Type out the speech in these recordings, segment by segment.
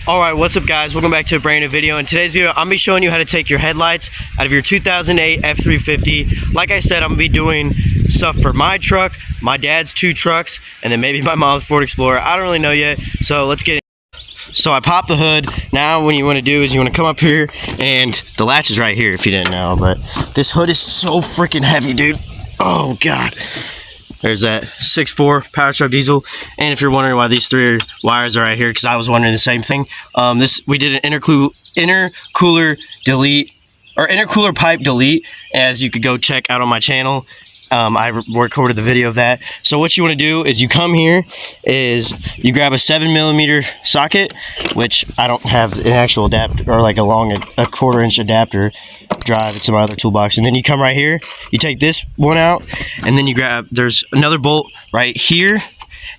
Alright, what's up guys? Welcome back to a brand new video. In today's video, I'm going to be showing you how to take your headlights out of your 2008 F350. Like I said, I'm going to be doing stuff for my truck, my dad's two trucks, and then maybe my mom's Ford Explorer. I don't really know yet, so let's get in. So I pop the hood. Now what you want to do is you want to come up here, and the latch is right here if you didn't know, but this hood is so freaking heavy, dude. Oh god. There's that 6.4 power stroke diesel, and if you're wondering why these three wires are right here, because I was wondering the same thing. We did an intercooler delete, or intercooler pipe delete, as you could go check out on my channel. I recorded the video of that. So what you want to do is you come here, is you grab a 7mm socket, which I don't have an actual adapter, or like a 1/4-inch adapter drive. It's in my other toolbox. And then you come right here, you take this one out, and then you grab, there's another bolt right here,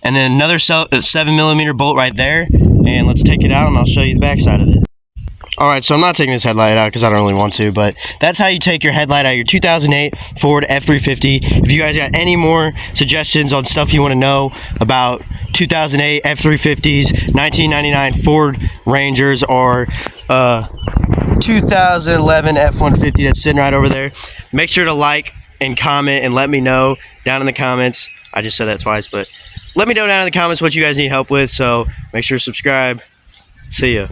and then another 7mm bolt right there. And let's take it out and I'll show you the back side of it. Alright, so I'm not taking this headlight out because I don't really want to, but that's how you take your headlight out of your 2008 Ford F350. If you guys got any more suggestions on stuff you want to know about 2008 F350s, 1999 Ford Rangers, or 2011 F150 that's sitting right over there, make sure to like and comment and let me know down in the comments. I just said that twice, but let me know down in the comments what you guys need help with, so make sure to subscribe. See ya.